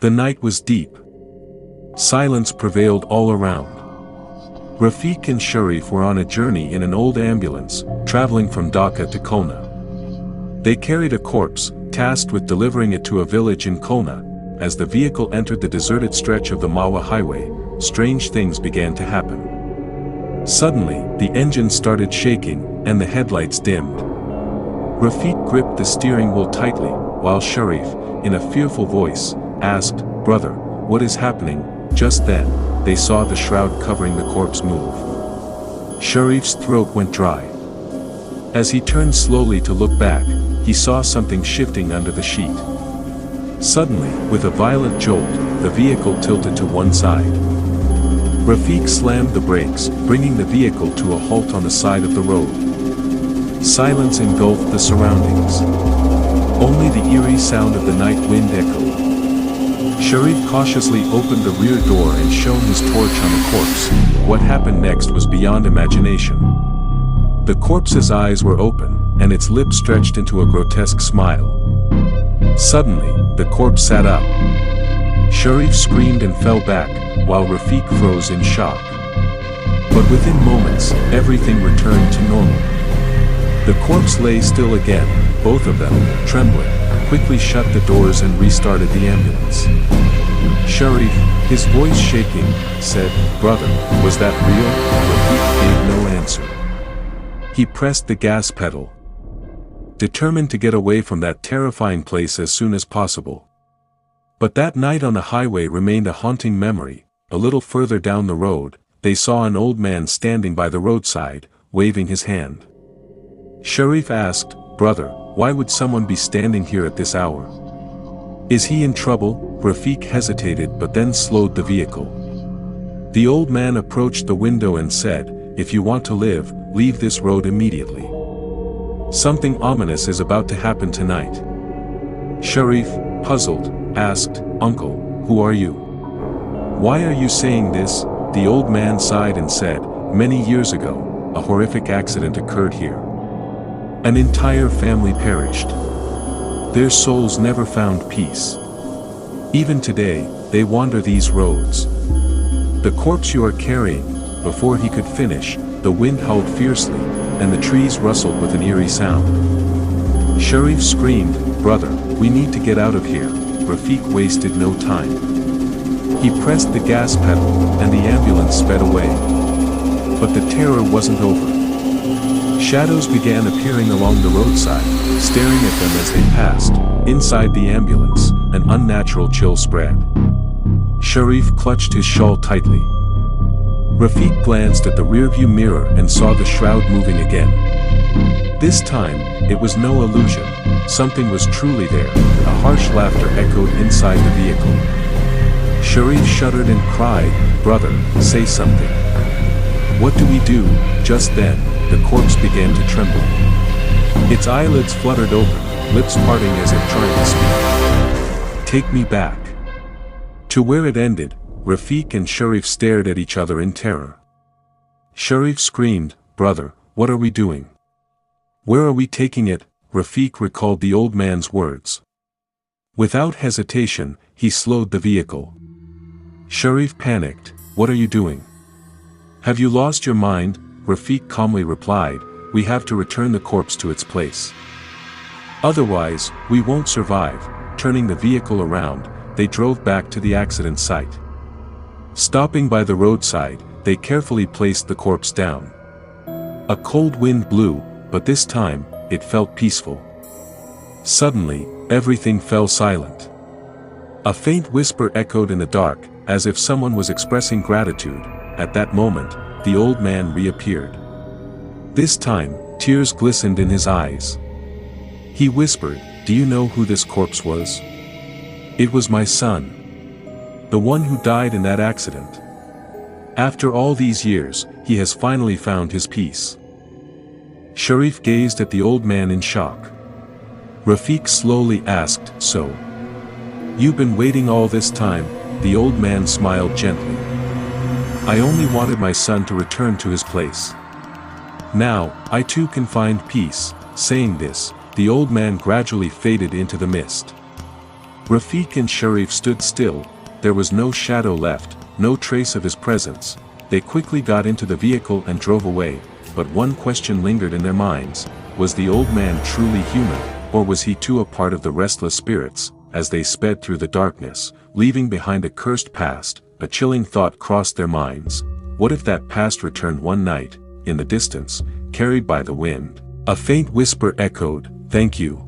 The night was deep. Silence prevailed all around. Rafiq and Sharif were on a journey in an old ambulance, traveling from Dhaka to Khulna. They carried a corpse, tasked with delivering it to a village in Khulna. As the vehicle entered the deserted stretch of the Mawa highway, strange things began to happen. Suddenly, the engine started shaking, and the headlights dimmed. Rafiq gripped the steering wheel tightly, while Sharif, in a fearful voice, asked, "Brother, what is happening?" Just then, they saw the shroud covering the corpse move. Sharif's throat went dry. As he turned slowly to look back, he saw something shifting under the sheet. Suddenly, with a violent jolt, the vehicle tilted to one side. Rafiq slammed the brakes, bringing the vehicle to a halt on the side of the road. Silence engulfed the surroundings. Only the eerie sound of the night wind echoed. Sharif cautiously opened the rear door and shone his torch on the corpse. What happened next was beyond imagination. The corpse's eyes were open, and its lips stretched into a grotesque smile. Suddenly, the corpse sat up. Sharif screamed and fell back, while Rafiq froze in shock. But within moments, everything returned to normal. The corpse lay still again, both of them, trembling, quickly shut the doors and restarted the ambulance. Sharif, his voice shaking, said, "Brother, was that real?" Rafiq gave no answer. He pressed the gas pedal, determined to get away from that terrifying place as soon as possible. But that night on the highway remained a haunting memory. A little further down the road, they saw an old man standing by the roadside, waving his hand. Sharif asked, "Brother, why would someone be standing here at this hour? Is he in trouble?" Rafiq hesitated but then slowed the vehicle. The old man approached the window and said, "If you want to live, leave this road immediately. Something ominous is about to happen tonight." Sharif, puzzled, asked, "Uncle, who are you? Why are you saying this?" The old man sighed and said, "Many years ago, a horrific accident occurred here. An entire family perished. Their souls never found peace. Even today, they wander these roads. The corpse you are carrying," before he could finish, the wind howled fiercely, and the trees rustled with an eerie sound. Sharif screamed, "Brother, we need to get out of here." Rafiq wasted no time. He pressed the gas pedal, and the ambulance sped away. But the terror wasn't over. Shadows began appearing along the roadside, staring at them as they passed. Inside the ambulance, an unnatural chill spread. Sharif clutched his shawl tightly. Rafiq glanced at the rearview mirror and saw the shroud moving again. This time, it was no illusion. Something was truly there. A harsh laughter echoed inside the vehicle. Sharif shuddered and cried, "Brother, say something." "What do we do?" Just then, the corpse began to tremble. Its eyelids fluttered open, lips parting as if trying to speak. "Take me back." To where it ended, Rafiq and Sharif stared at each other in terror. Sharif screamed, "Brother, what are we doing? Where are we taking it?" Rafiq recalled the old man's words. Without hesitation, he slowed the vehicle. Sharif panicked, "What are you doing? Have you lost your mind?" Rafiq calmly replied, "We have to return the corpse to its place. Otherwise, we won't survive." Turning the vehicle around, they drove back to the accident site. Stopping by the roadside, they carefully placed the corpse down. A cold wind blew, but this time, it felt peaceful. Suddenly, everything fell silent. A faint whisper echoed in the dark, as if someone was expressing gratitude. At that moment, the old man reappeared. This time, tears glistened in his eyes. He whispered, "Do you know who this corpse was? It was my son. The one who died in that accident. After all these years, he has finally found his peace." Sharif gazed at the old man in shock. Rafiq slowly asked, "So? You've been waiting all this time?" The old man smiled gently. "I only wanted my son to return to his place. Now, I too can find peace." Saying this, the old man gradually faded into the mist. Rafiq and Sharif stood still. There was no shadow left, no trace of his presence. They quickly got into the vehicle and drove away, but one question lingered in their minds: was the old man truly human, or was he too a part of the restless spirits? As they sped through the darkness, leaving behind a cursed past, a chilling thought crossed their minds. What if that past returned one night, in the distance, carried by the wind? A faint whisper echoed, "Thank you."